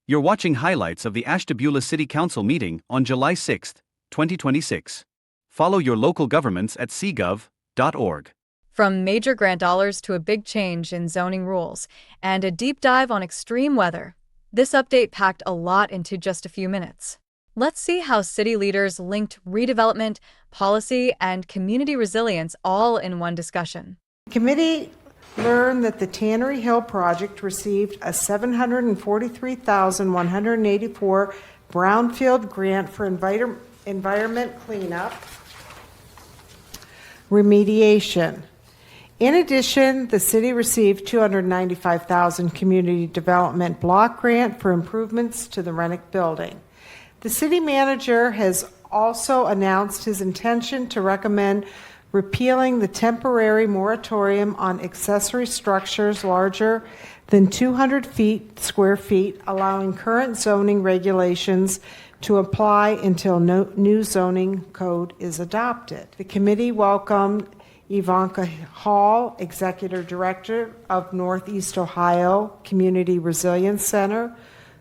You're watching highlights of the Ashtabula City Council meeting on July 6, 2026. Follow your local governments at cgov.org. From major grant dollars to a big change in zoning rules and a deep dive on extreme weather, this update packed a lot into just a few minutes. Let's see how city leaders linked redevelopment, policy, and community resilience all in one discussion. The committee learned that the Tannery Hill project received a $743,184 brownfield grant for environment cleanup remediation. In addition, the city received $295,000 community development block grant for improvements to the Rennick building. The city manager has also announced his intention to recommend repealing the temporary moratorium on accessory structures larger than 200 square feet, allowing current zoning regulations to apply until no new zoning code is adopted. The committee welcomed Ivanka Hall, Executive Director of Northeast Ohio Community Resilience Center,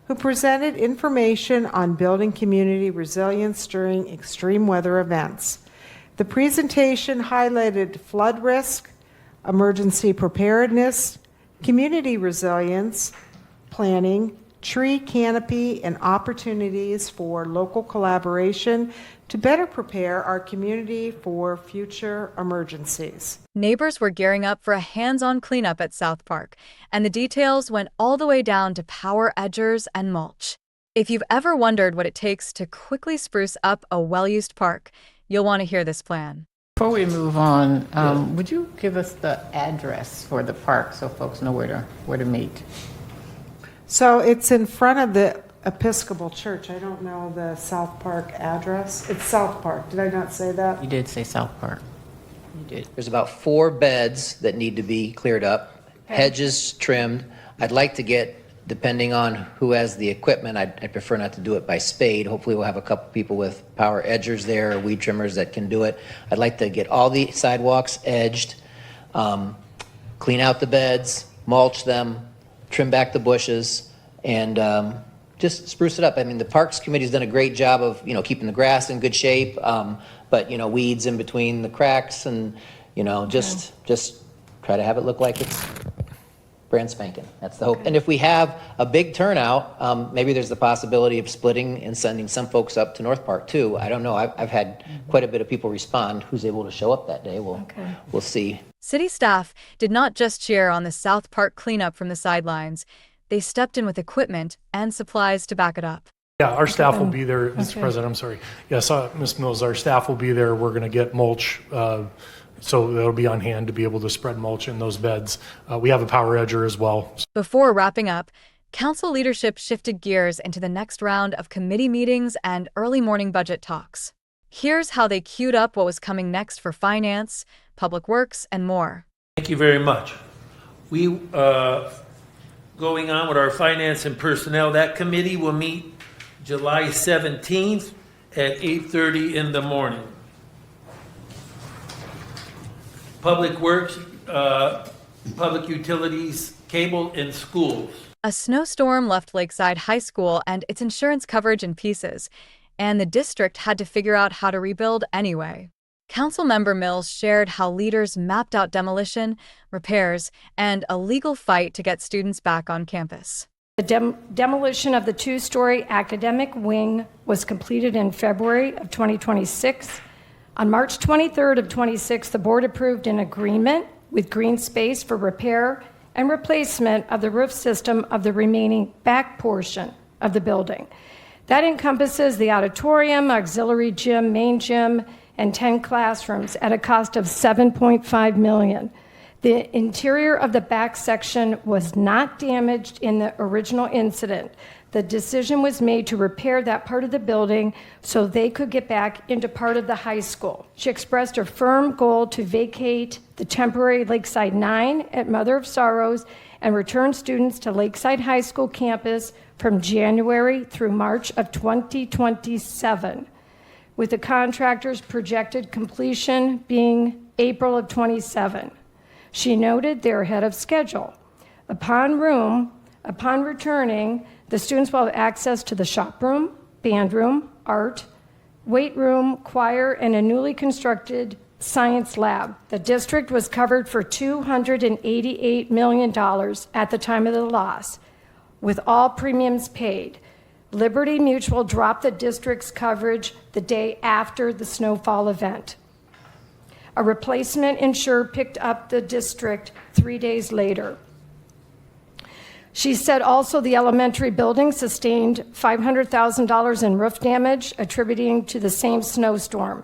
who presented information on building community resilience during extreme weather events. The presentation highlighted flood risk, emergency preparedness, community resilience, planning, tree canopy, and opportunities for local collaboration to better prepare our community for future emergencies. Neighbors were gearing up for a hands-on cleanup at South Park, and the details went all the way down to power edgers and mulch. If you've ever wondered what it takes to quickly spruce up a well-used park, you'll want to hear this plan. Before we move on, would you give us the address for the park so folks know where to meet? So it's in front of the Episcopal Church. I don't know the South Park address. It's South Park. Did I not say that? You did say South Park. You did. There's about 4 beds that need to be cleared up, hedges trimmed. I'd like to get, depending on who has the equipment, I'd prefer not to do it by spade. Hopefully we'll have a couple people with power edgers there, or weed trimmers that can do it. I'd like to get all the sidewalks edged, clean out the beds, mulch them, trim back the bushes, and just spruce it up. I mean, the Parks Committee's done a great job of, keeping the grass in good shape, but, weeds in between the cracks, and, just try to have it look like it's brand spanking. That's the hope. And if we have a big turnout, maybe there's the possibility of splitting and sending some folks up to North Park too. I don't know. I've had quite a bit of people respond. Who's able to show up that day? We'll see. City staff did not just cheer on the South Park cleanup from the sidelines. They stepped in with equipment and supplies to back it up. Yeah, our staff will be there, Mr. President, I'm sorry. Yes, Ms. Mills, our staff will be there. We're going to get mulch, so that'll be on hand to be able to spread mulch in those beds. We have a power edger as well. Before wrapping up, council leadership shifted gears into the next round of committee meetings and early morning budget talks. Here's how they queued up what was coming next for finance, public works, and more. Thank you very much. We going on with our finance and personnel. That committee will meet July 17th at 8:30 in the morning. Public works, public utilities, cable, and schools. A snowstorm left Lakeside High School and its insurance coverage in pieces, and the district had to figure out how to rebuild anyway. Councilmember Mills shared how leaders mapped out demolition, repairs, and a legal fight to get students back on campus. The demolition of the 2-story academic wing was completed in February of 2026. On March 23rd of 26, the board approved an agreement with Green Space for repair and replacement of the roof system of the remaining back portion of the building. That encompasses the auditorium, auxiliary gym, main gym, and 10 classrooms at a cost of $7.5 million. The interior of the back section was not damaged in the original incident. The decision was made to repair that part of the building so they could get back into part of the high school. She expressed her firm goal to vacate the temporary Lakeside 9 at Mother of Sorrows and return students to Lakeside High School campus from January through March of 2027. With the contractor's projected completion being April of 27. She noted they're ahead of schedule. Upon returning, The students will have access to the shop room, band room, art, weight room, choir, and a newly constructed science lab. The district was covered for $288 million at the time of the loss, with all premiums paid. Liberty Mutual dropped the district's coverage the day after the snowfall event. A replacement insurer picked up the district 3 days later. She said also the elementary building sustained $500,000 in roof damage, attributing to the same snowstorm.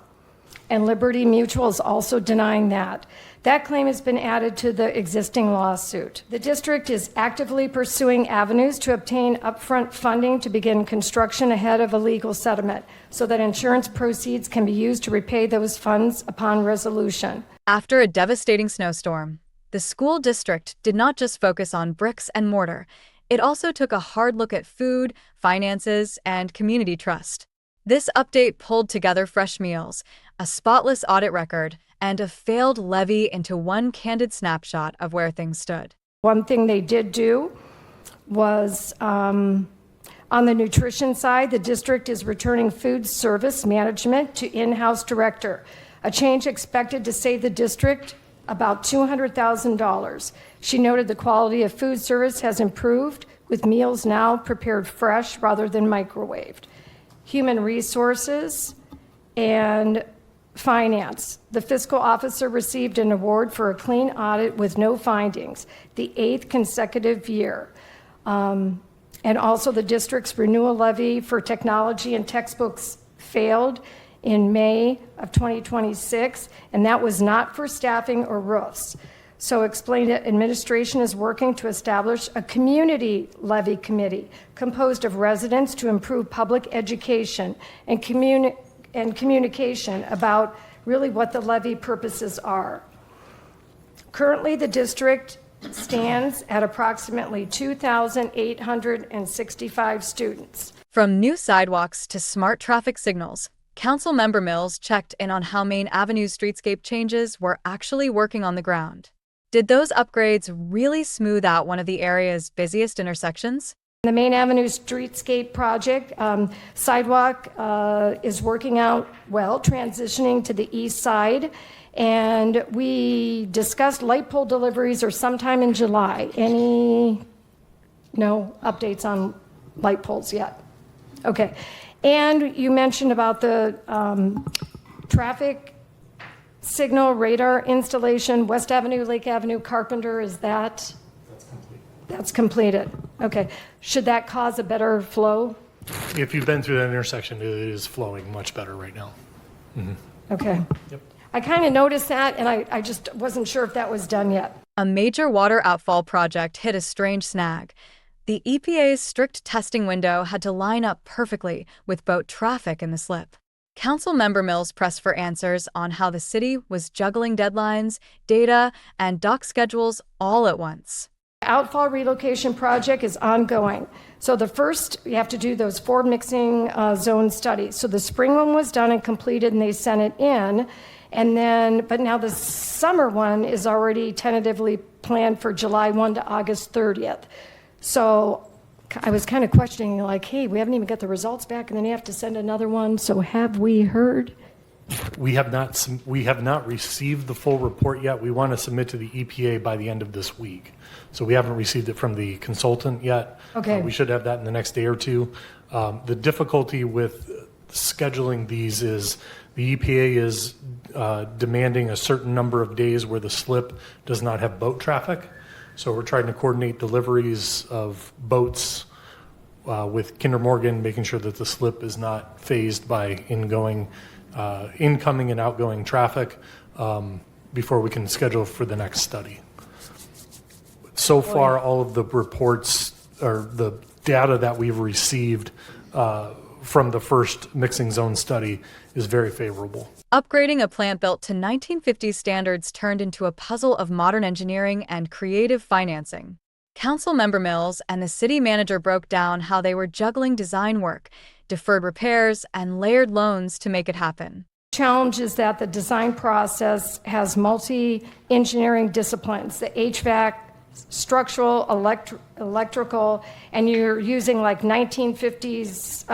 And Liberty Mutual is also denying that. That claim has been added to the existing lawsuit. The district is actively pursuing avenues to obtain upfront funding to begin construction ahead of a legal settlement so that insurance proceeds can be used to repay those funds upon resolution. After a devastating snowstorm, the school district did not just focus on bricks and mortar. It also took a hard look at food, finances, and community trust. This update pulled together fresh meals, a spotless audit record, and a failed levy into one candid snapshot of where things stood. One thing they did do was on the nutrition side, the district is returning food service management to in-house director, a change expected to save the district about $200,000. She noted the quality of food service has improved, with meals now prepared fresh rather than microwaved. Human resources and finance. The fiscal officer received an award for a clean audit with no findings, the 8th consecutive year. And also the district's renewal levy for technology and textbooks failed in May of 2026, and that was not for staffing or roofs. So explained that administration is working to establish a community levy committee composed of residents to improve public education and communication about really what the levy purposes are. Currently, the district stands at approximately 2,865 students. From new sidewalks to smart traffic signals, Councilmember Mills checked in on how Main Avenue's streetscape changes were actually working on the ground. Did those upgrades really smooth out one of the area's busiest intersections? The Main Avenue Streetscape Project sidewalk is working out well, transitioning to the east side. And we discussed light pole deliveries are sometime in July. No updates on light poles yet? Okay. And you mentioned about the traffic signal radar installation, West Avenue, Lake Avenue, Carpenter, is that? That's complete. That's completed. Okay. Should that cause a better flow? If you've been through that intersection, it is flowing much better right now. Mm-hmm. Okay. Yep. I kind of noticed that, and I just wasn't sure if that was done yet. A major water outfall project hit a strange snag. The EPA's strict testing window had to line up perfectly with boat traffic in the slip. Councilmember Mills pressed for answers on how the city was juggling deadlines, data, and dock schedules all at once. The outfall relocation project is ongoing. So the first, you have to do those 4 mixing zone studies. So the spring one was done and completed, and they sent it in. And then, but now the summer one is already tentatively planned for July 1 to August 30th. So I was kind of questioning, like, hey, we haven't even got the results back, and then you have to send another one. So have we heard? We have not received the full report yet. We want to submit to the EPA by the end of this week. So we haven't received it from the consultant yet. Okay. We should have that in the next day or two. The difficulty with scheduling these is the EPA is demanding a certain number of days where the slip does not have boat traffic. So we're trying to coordinate deliveries of boats with Kinder Morgan, making sure that the slip is not phased by incoming and outgoing traffic before we can schedule for the next study. So far, all of the reports or the data that we've received from the first mixing zone study is very favorable. Upgrading a plant built to 1950s standards turned into a puzzle of modern engineering and creative financing. Councilmember Mills and the city manager broke down how they were juggling design work, deferred repairs, and layered loans to make it happen. Challenge is that the design process has multi-engineering disciplines, the HVAC, structural, electrical, and you're using like 1950s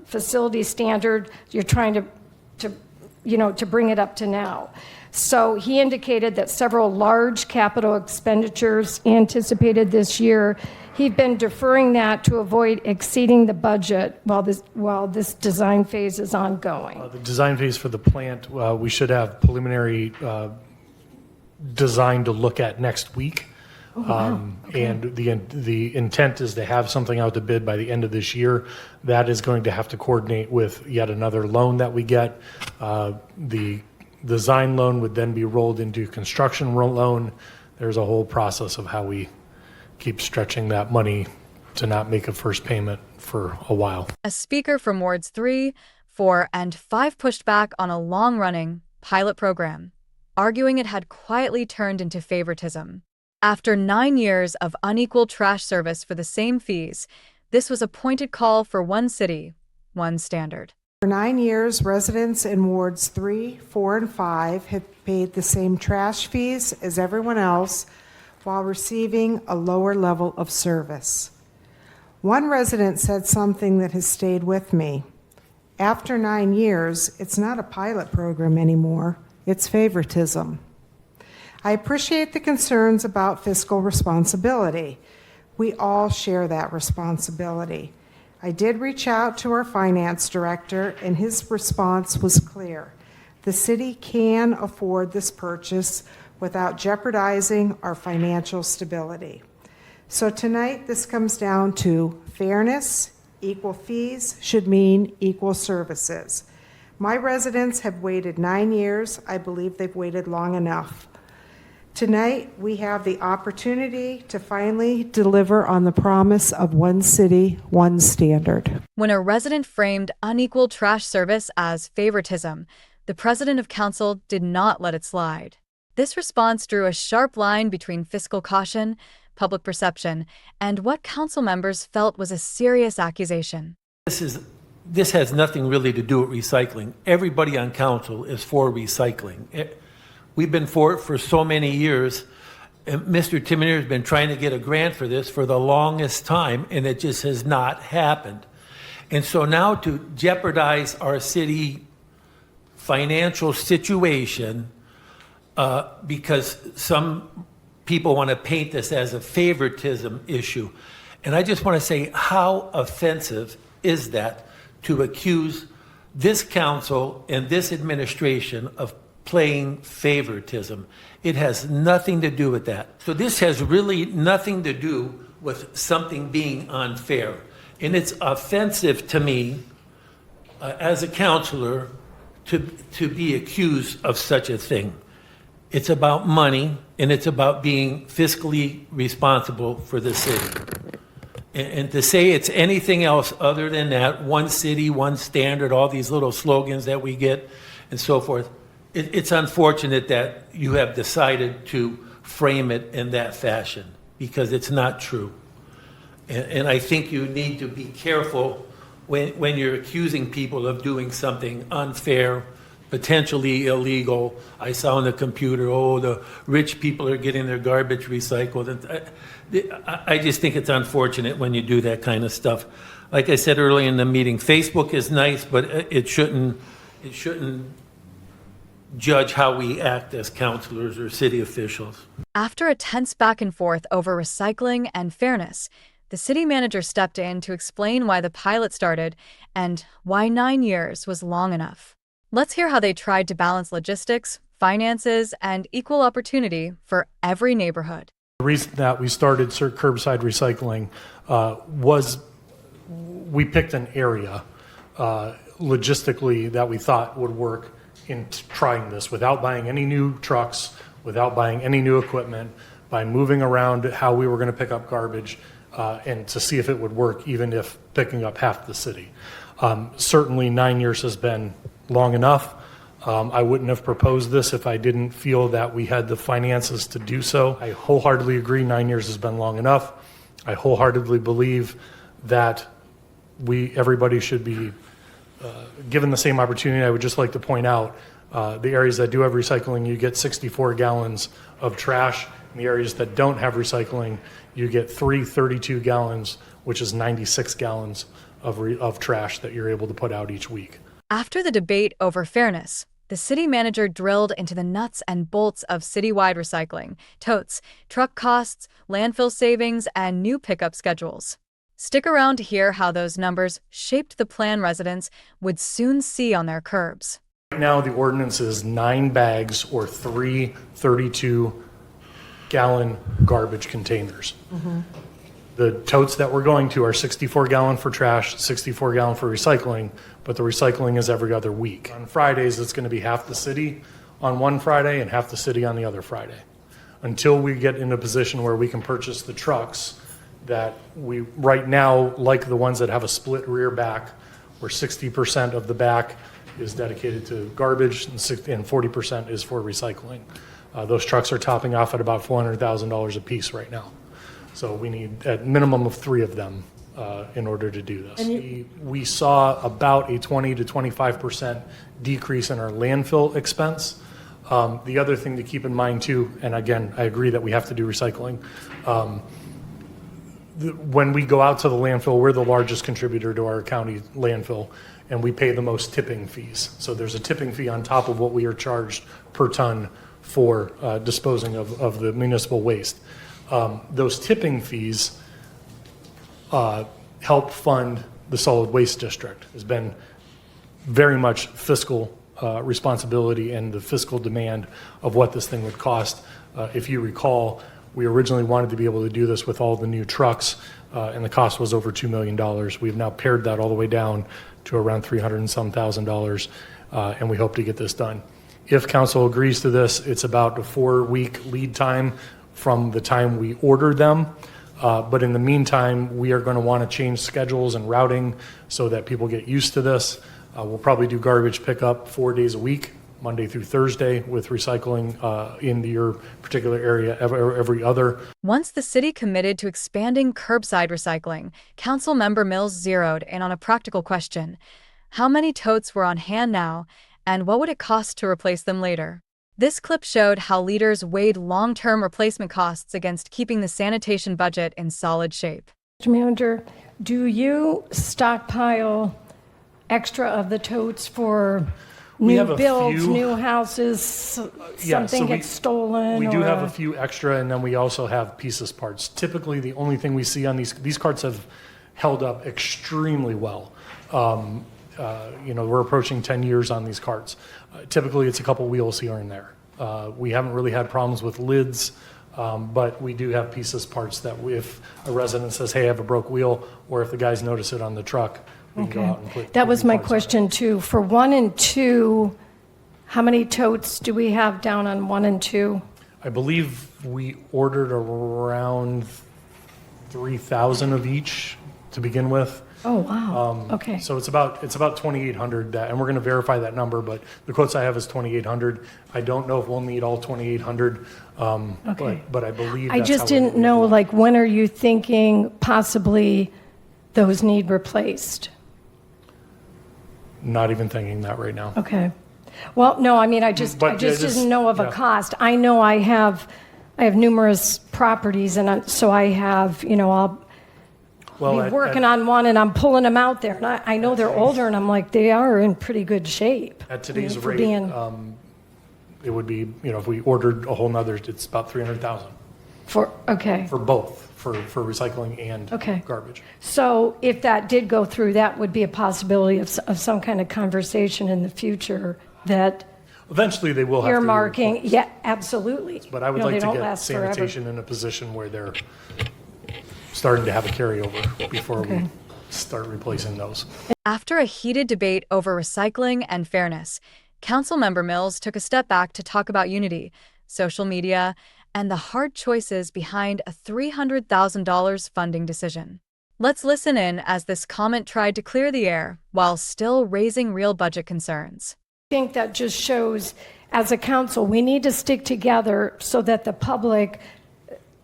facility standard, you're trying to bring it up to now. So he indicated that several large capital expenditures anticipated this year. He'd been deferring that to avoid exceeding the budget while this design phase is ongoing. The design phase for the plant, we should have preliminary design to look at next week. Oh, wow. Okay. And the intent is to have something out to bid by the end of this year. That is going to have to coordinate with yet another loan that we get. The design loan would then be rolled into construction loan. There's a whole process of how we keep stretching that money to not make a first payment for a while. A speaker from Wards 3, 4, and 5 pushed back on a long-running pilot program, arguing it had quietly turned into favoritism. After 9 years of unequal trash service for the same fees, this was a pointed call for one city, one standard. For 9 years, residents in Wards 3, 4, and 5 have paid the same trash fees as everyone else while receiving a lower level of service. One resident said something that has stayed with me. After 9 years, it's not a pilot program anymore, it's favoritism. I appreciate the concerns about fiscal responsibility. We all share that responsibility. I did reach out to our finance director, and his response was clear. The city can afford this purchase without jeopardizing our financial stability. So tonight, this comes down to fairness. Equal fees should mean equal services. My residents have waited 9 years. I believe they've waited long enough. Tonight, we have the opportunity to finally deliver on the promise of one city, one standard. When a resident framed unequal trash service as favoritism, the president of council did not let it slide. This response drew a sharp line between fiscal caution, public perception, and what council members felt was a serious accusation. This has nothing really to do with recycling. Everybody on council is for recycling. We've been for it for so many years. And Mr. Timineer has been trying to get a grant for this for the longest time, and it just has not happened. And so now to jeopardize our city financial situation because some people want to paint this as a favoritism issue. And I just want to say, how offensive is that to accuse this council and this administration of playing favoritism? It has nothing to do with that. So this has really nothing to do with something being unfair. And it's offensive to me as a counselor to be accused of such a thing. It's about money, and it's about being fiscally responsible for the city. And to say it's anything else other than that, one city, one standard, all these little slogans that we get and so forth, it's unfortunate that you have decided to frame it in that fashion, because it's not true. And I think you need to be careful when you're accusing people of doing something unfair, potentially illegal. I saw on the computer, the rich people are getting their garbage recycled. And I just think it's unfortunate when you do that kind of stuff. Like I said earlier in the meeting, Facebook is nice, but it shouldn't judge how we act as councilors or city officials. After a tense back and forth over recycling and fairness, the city manager stepped in to explain why the pilot started and why 9 years was long enough. Let's hear how they tried to balance logistics, finances, and equal opportunity for every neighborhood. The reason that we started curbside recycling was we picked an area logistically that we thought would work in trying this without buying any new trucks, without buying any new equipment, by moving around how we were going to pick up garbage and to see if it would work, even if picking up half the city. Certainly 9 years has been long enough. I wouldn't have proposed this if I didn't feel that we had the finances to do so. I wholeheartedly agree 9 years has been long enough. I wholeheartedly believe that everybody should be given the same opportunity. I would just like to point out the areas that do have recycling, you get 64 gallons of trash In the areas that don't have recycling, you get 3 32 gallons, which is 96 gallons of trash that you're able to put out each week. After the debate over fairness, the city manager drilled into the nuts and bolts of citywide recycling, totes, truck costs, landfill savings, and new pickup schedules. Stick around to hear how those numbers shaped the plan residents would soon see on their curbs. Right now, the ordinance is 9 bags or 3 32-gallon garbage containers. The totes that we're going to are 64 gallon for trash, 64 gallon for recycling, but the recycling is every other week. On Fridays, it's going to be half the city on one Friday and half the city on the other Friday. Until we get in a position where we can purchase the trucks that we right now like the ones that have a split rear back, where 60% of the back is dedicated to garbage and 40% is for recycling. Those trucks are topping off at about $400,000 a piece right now. So we need at minimum of 3 of them in order to do this. We saw about a 20 to 25% decrease in our landfill expense. The other thing to keep in mind too, and again, I agree that we have to do recycling. When we go out to the landfill, we're the largest contributor to our county landfill, and we pay the most tipping fees. So there's a tipping fee on top of what we are charged per ton for disposing of the municipal waste. Those tipping fees help fund the solid waste district. Has been very much fiscal responsibility and the fiscal demand of what this thing would cost. If you recall, we originally wanted to be able to do this with all the new trucks, and the cost was over $2 million. We've now pared that all the way down to around $300 and some thousand, and we hope to get this done. If council agrees to this, it's about a 4-week lead time from the time we order them. But in the meantime, we are going to want to change schedules and routing so that people get used to this. We'll probably do garbage pickup 4 days a week, Monday through Thursday, with recycling in your particular area every other. Once the city committed to expanding curbside recycling, Councilmember Mills zeroed in on a practical question. How many totes were on hand now, and what would it cost to replace them later? This clip showed how leaders weighed long-term replacement costs against keeping the sanitation budget in solid shape. Mr. Manager, do you stockpile extra of the totes for new builds, new houses, something gets stolen? We do have a few extra, and then we also have pieces parts. Typically, the only thing we see on these carts have held up extremely well. We're approaching 10 years on these carts. Typically, it's a couple wheels here and there. We haven't really had problems with lids, but we do have pieces parts that if a resident says, hey, I have a broke wheel, or if the guys notice it on the truck, we can go out and put that was new my parts on it. question too. For 1 and 2, how many totes do we have down on 1 and 2? I believe we ordered around 3,000 of each to begin with. Oh, wow. Okay. So it's about 2,800, and we're going to verify that number, but the quotes I have is 2,800. I don't know if we'll need all 2,800, Okay. but I believe I that's just how didn't know, like, when are you thinking possibly those need replaced? Not even thinking that right now. Okay. Well, no, I mean, I just didn't know of a cost. I know I have numerous properties, and so I have, I'll be working on one, and I'm pulling them out there. And I know they're older, and I'm like, they are in pretty good shape. At today's rate, it would be, if we ordered a whole nother, it's about 300,000 for both, for recycling and garbage. So if that did go through, that would be a possibility of some kind of conversation in the future that eventually they will have earmarking. Yeah, absolutely. But I would like to get sanitation in a position where they're starting to have a carryover before we start replacing those. After a heated debate over recycling and fairness, Councilmember Mills took a step back to talk about unity, social media, and the hard choices behind a $300,000 funding decision. Let's listen in as this comment tried to clear the air while still raising real budget concerns. I think that just shows, as a council, we need to stick together so that the public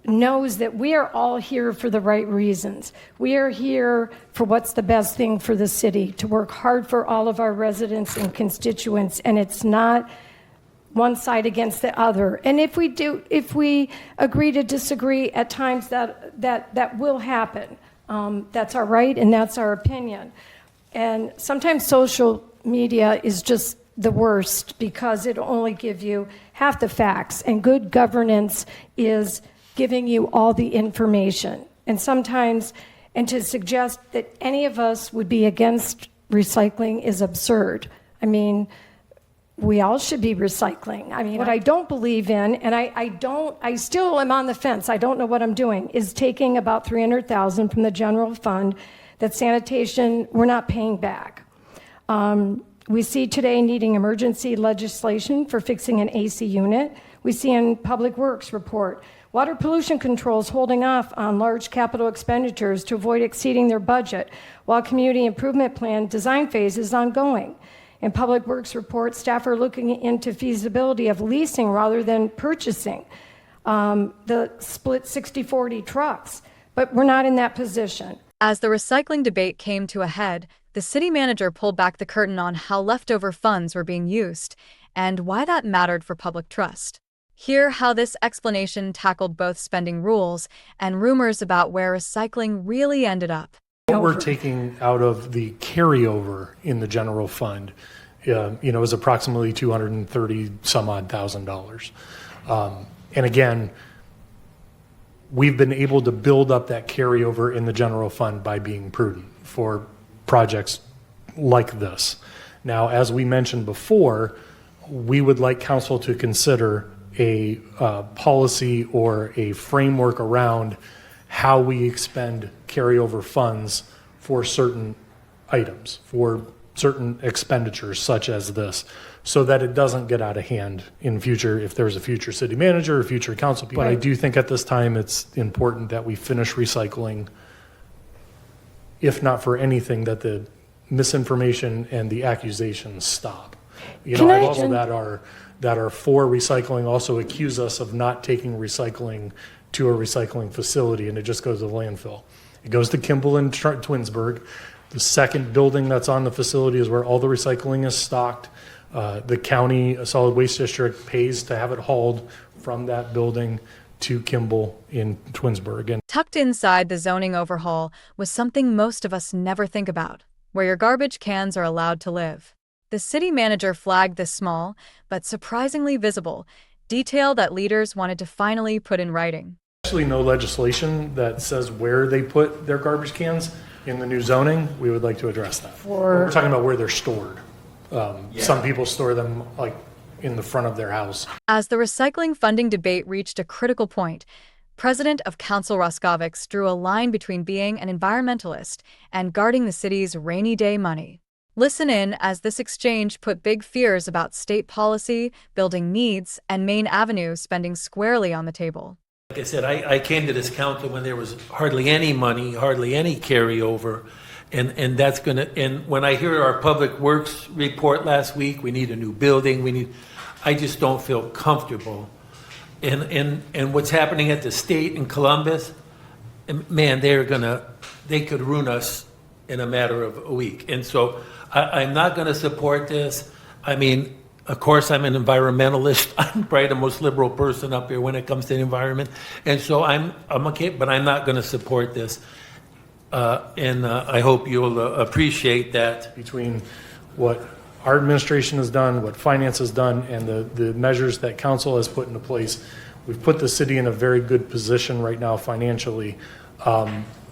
knows that we are all here for the right reasons. We are here for what's the best thing for the city, to work hard for all of our residents and constituents, and it's not one side against the other. And if we agree to disagree at times, that will happen. That's our right and that's our opinion. And sometimes social media is just the worst because it'll only give you half the facts, and good governance is giving you all the information. And sometimes, and to suggest that any of us would be against recycling is absurd. I mean, we all should be recycling. I mean, what I don't believe in, and I still am on the fence, I don't know what I'm doing, is taking about $300,000 from the general fund that sanitation, we're not paying back. We see today needing emergency legislation for fixing an AC unit. We see in Public Works report, water pollution controls holding off on large capital expenditures to avoid exceeding their budget, while community improvement plan design phase is ongoing. In Public Works report, staff are looking into feasibility of leasing rather than purchasing the split 60-40 trucks, but we're not in that position. As the recycling debate came to a head, the city manager pulled back the curtain on how leftover funds were being used and why that mattered for public trust. Hear how this explanation tackled both spending rules and rumors about where recycling really ended up. What we're taking out of the carryover in the general fund, is approximately $230 some odd thousand. And again, we've been able to build up that carryover in the general fund by being prudent for projects like this. Now, as we mentioned before, we would like council to consider a policy or a framework around how we expend carryover funds for certain items, for certain expenditures such as this, so that it doesn't get out of hand in future if there's a future city manager or future council people. But I do think at this time it's important that we finish recycling, if not for anything, that the misinformation and the accusations stop. I've also that are for recycling also accuse us of not taking recycling to a recycling facility, and it just goes to the landfill. It goes to Kimball and Twinsburg. The second building that's on the facility is where all the recycling is stocked. The county solid waste district pays to have it hauled from that building to Kimball in Twinsburg. And tucked inside the zoning overhaul was something most of us never think about, where your garbage cans are allowed to live. The city manager flagged this small, but surprisingly visible, detail that leaders wanted to finally put in writing. Actually, no legislation that says where they put their garbage cans in the new zoning. We would like to address that. We're talking about where they're stored. Some people store them like in the front of their house. As the recycling funding debate reached a critical point, President of Council Roskovics drew a line between being an environmentalist and guarding the city's rainy day money. Listen in as this exchange put big fears about state policy, building needs, and Main Avenue spending squarely on the table. Like I said, I came to this council when there was hardly any money, hardly any carryover. And that's and when I hear our Public Works report last week, we need a new building, I just don't feel comfortable. And what's happening at the state in Columbus, man, they could ruin us in a matter of a week. And so I'm not gonna support this. I mean, of course, I'm an environmentalist. I'm probably the most liberal person up here when it comes to the environment. And so I'm okay, but I'm not gonna support this. And I hope you'll appreciate that. Between what our administration has done, what finance has done, and the measures that council has put into place, we've put the city in a very good position right now financially.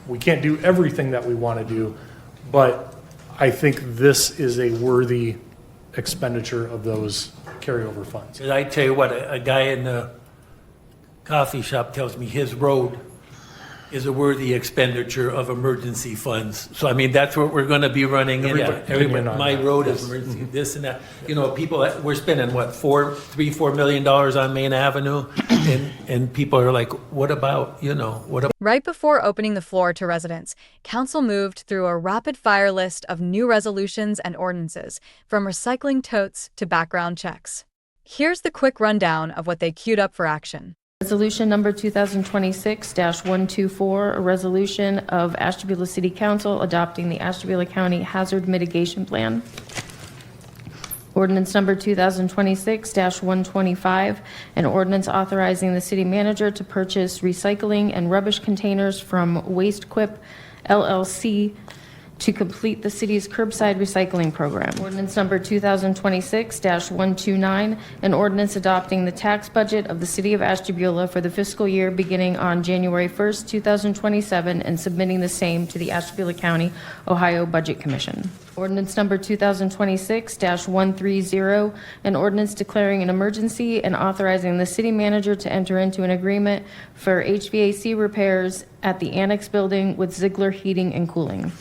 We can't do everything that we want to do, but I think this is a worthy expenditure of those carryover funds. And I tell you what, a guy in the coffee shop tells me his road is a worthy expenditure of emergency funds. So, I mean, that's what we're going to be running in. Everybody, my road is emergency, this and that. People, we're spending, what, $4 million on Main Avenue? And people are like, what about, what about? Right before opening the floor to residents, council moved through a rapid-fire list of new resolutions and ordinances, from recycling totes to background checks. Here's the quick rundown of what they queued up for action. Resolution number 2026-124, a resolution of Ashtabula City Council adopting the Ashtabula County Hazard Mitigation Plan. Ordinance number 2026-125, an ordinance authorizing the city manager to purchase recycling and rubbish containers from WasteQuip LLC to complete the city's curbside recycling program. Ordinance number 2026-129, an ordinance adopting the tax budget of the city of Ashtabula for the fiscal year beginning on January 1st, 2027, and submitting the same to the Ashtabula County, Ohio Budget Commission. Ordinance number 2026-130, an ordinance declaring an emergency and authorizing the city manager to enter into an agreement for HVAC repairs at the Annex Building with Ziegler Heating and Cooling.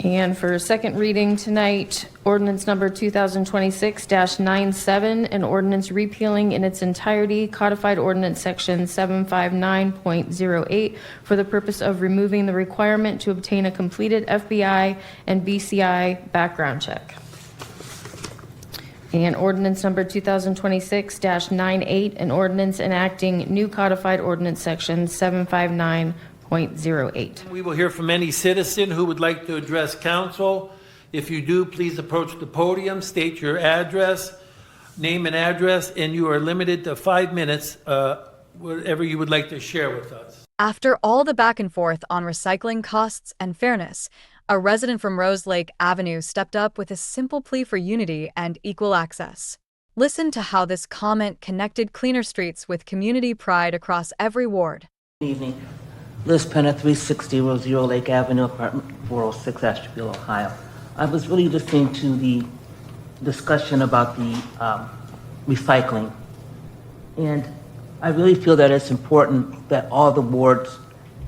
And for second reading tonight, ordinance number 2026-97, an ordinance repealing in its entirety codified ordinance section 759.08 for the purpose of removing the requirement to obtain a completed FBI and BCI background check. And ordinance number 2026-98, an ordinance enacting new codified ordinance section 759.08. We will hear from any citizen who would like to address council. If you do, please approach the podium, state your address, name and address, and you are limited to 5 minutes, whatever you would like to share with us. After all the back and forth on recycling costs and fairness, a resident from Rose Lake Avenue stepped up with a simple plea for unity and equal access. Listen to how this comment connected cleaner streets with community pride across every ward. Good evening. Liz Penna, 360 Rosero Lake Avenue, apartment 406, Ashtabula, Ohio. I was really listening to the discussion about the recycling. And I really feel that it's important that all the wards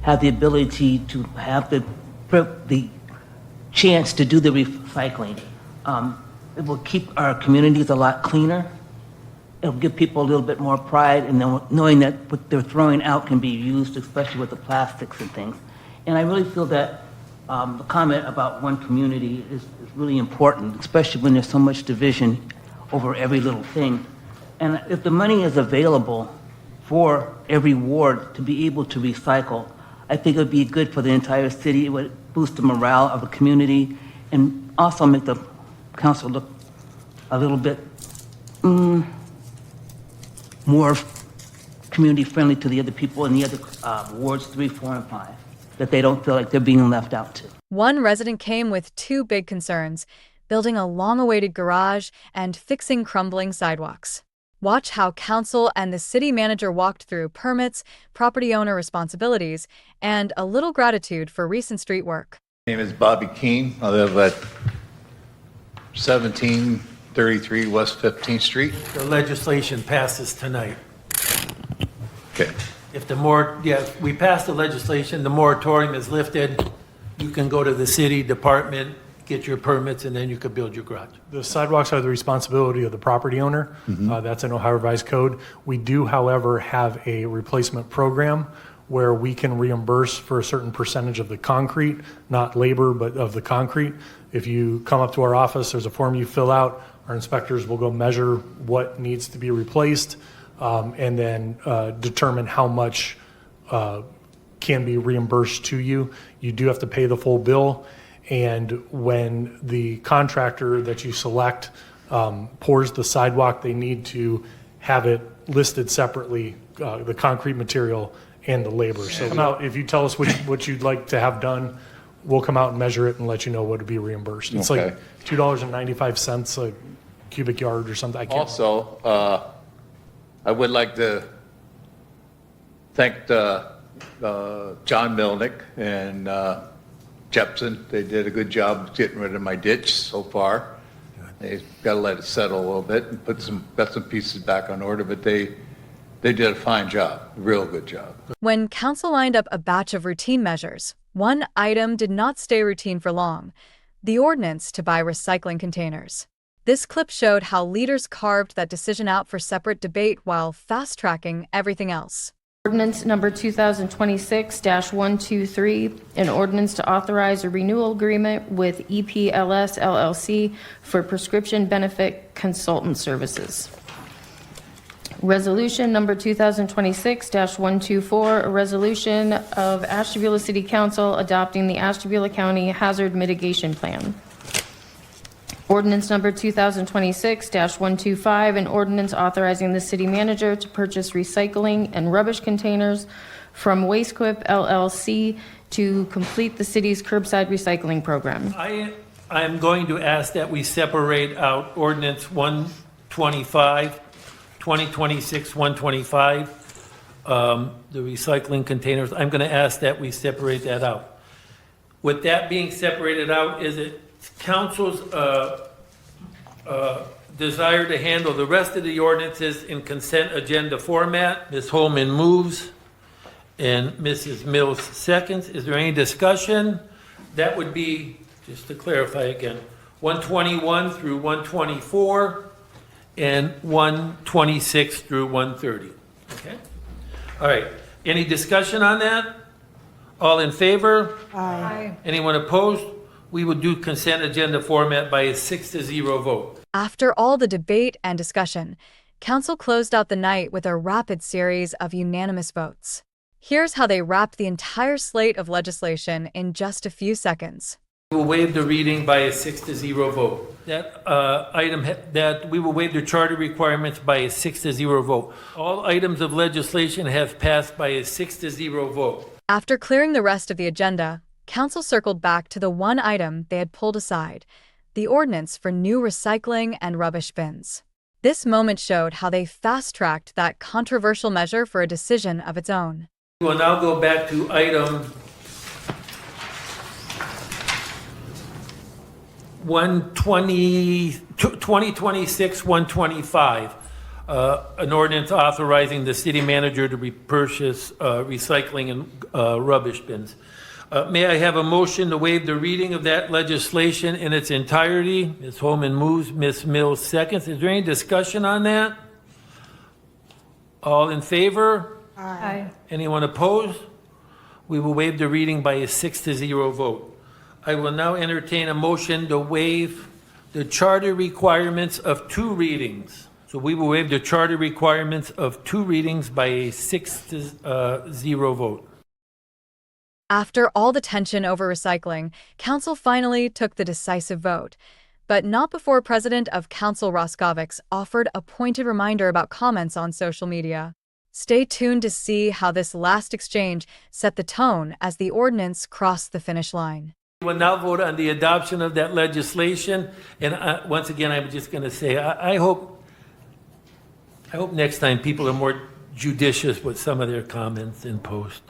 have the ability to have the chance to do the recycling. It will keep our communities a lot cleaner. It'll give people a little bit more pride in knowing that what they're throwing out can be used, especially with the plastics and things. And I really feel that the comment about one community is really important, especially when there's so much division over every little thing. And if the money is available for every ward to be able to recycle, I think it would be good for the entire city. It would boost the morale of the community and also make the council look a little bit more community friendly to the other people in the other wards 3, 4, and 5, that they don't feel like they're being left out too. One resident came with two big concerns: building a long-awaited garage and fixing crumbling sidewalks. Watch how council and the city manager walked through permits, property owner responsibilities, and a little gratitude for recent street work. My name is Bobby Keene. I live at 1733 West 15th Street. The legislation passes tonight. Okay. If we passed the legislation, the moratorium is lifted, you can go to the city department, get your permits, and then you could build your garage. The sidewalks are the responsibility of the property owner. That's an Ohio Revised Code. We do, however, have a replacement program where we can reimburse for a certain percentage of the concrete, not labor, but of the concrete. If you come up to our office, there's a form you fill out. Our inspectors will go measure what needs to be replaced and then determine how much can be reimbursed to you. You do have to pay the full bill. And when the contractor that you select pours the sidewalk, they need to have it listed separately, the concrete material and the labor. So come out, if you tell us what you'd like to have done, we'll come out and measure it and let you know what to be reimbursed. It's Okay. like $2.95 a cubic yard or something. I can't Also, I would like to thank John Milnick and Jepson. They did a good job getting rid of my ditch so far. They've got to let it settle a little bit and got some pieces back on order, but they did a fine job, a real good job. When council lined up a batch of routine measures, one item did not stay routine for long: the ordinance to buy recycling containers. This clip showed how leaders carved that decision out for separate debate while fast-tracking everything else. Ordinance number 2026-123, an ordinance to authorize a renewal agreement with EPLS LLC for prescription benefit consultant services. Resolution number 2026-124, a resolution of Ashtabula City Council adopting the Ashtabula County Hazard Mitigation Plan. Ordinance number 2026-125, an ordinance authorizing the city manager to purchase recycling and rubbish containers from Wastequip LLC to complete the city's curbside recycling program. I'm going to ask that we separate out ordinance 125, 2026-125, the recycling containers. I'm going to ask that we separate that out. With that being separated out, is it council's desire to handle the rest of the ordinances in consent agenda format? Ms. Holman moves and Mrs. Mills seconds. Is there any discussion? That would be, just to clarify again, 121 through 124 and 126 through 130. Okay? All right. Any discussion on that? All in favor? Aye. Anyone opposed? We will do consent agenda format by a 6-0 vote. After all the debate and discussion, Council closed out the night with a rapid series of unanimous votes. Here's how they wrapped the entire slate of legislation in just a few seconds. We will waive the reading by a 6-0 vote. That we will waive the charter requirements by a 6-0 vote. All items of legislation have passed by a 6-0 vote. After clearing the rest of the agenda, Council circled back to the one item they had pulled aside, the ordinance for new recycling and rubbish bins. This moment showed how they fast-tracked that controversial measure for a decision of its own. We will now go back to item 2026-125, an ordinance authorizing the city manager to repurchase recycling and rubbish bins. May I have a motion to waive the reading of that legislation in its entirety? Ms. Holman moves, Ms. Mills seconds. Is there any discussion on that? All in favor? Aye. Anyone opposed? We will waive the reading by a 6-0 vote. I will now entertain a motion to waive the charter requirements of 2 readings. So we will waive the charter requirements of 2 readings by a 6-0 vote. After all the tension over recycling, Council finally took the decisive vote, but not before President of Council Roscovics offered a pointed reminder about comments on social media. Stay tuned to see how this last exchange set the tone as the ordinance crossed the finish line. We will now vote on the adoption of that legislation, and once again, I'm just going to say, I hope next time people are more judicious with some of their comments in post.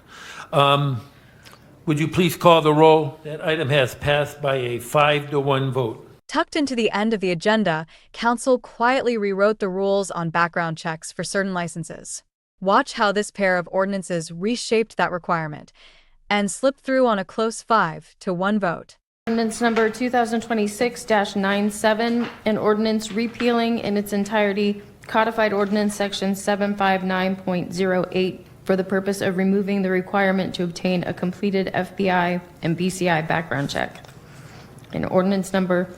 Would you please call the roll? That item has passed by a 5-1 vote. Tucked into the end of the agenda, Council quietly rewrote the rules on background checks for certain licenses. Watch how this pair of ordinances reshaped that requirement and slipped through on a close 5-1 vote. Ordinance number 2026-97, an ordinance repealing in its entirety codified ordinance section 759.08 for the purpose of removing the requirement to obtain a completed FBI and BCI background check. And ordinance number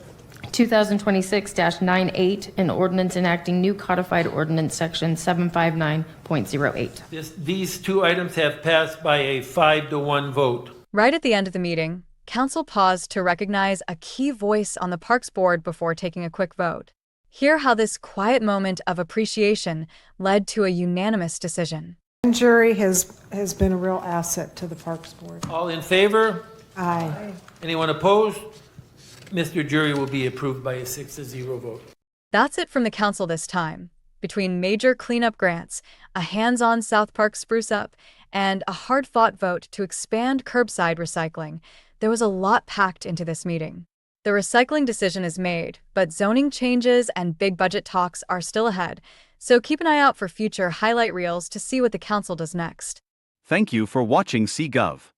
2026-98, an ordinance enacting new codified ordinance section 759.08. These 2 items have passed by a 5-1 vote. Right at the end of the meeting, Council paused to recognize a key voice on the Parks Board before taking a quick vote. Hear how this quiet moment of appreciation led to a unanimous decision. The jury has been a real asset to the Parks Board. All in favor? Aye. Anyone opposed? Mr. Jury will be approved by a 6-0 vote. That's it from the Council this time. Between major cleanup grants, a hands-on South Park spruce up, and a hard-fought vote to expand curbside recycling, there was a lot packed into this meeting. The recycling decision is made, but zoning changes and big budget talks are still ahead, so keep an eye out for future highlight reels to see what the Council does next. Thank you for watching CGov.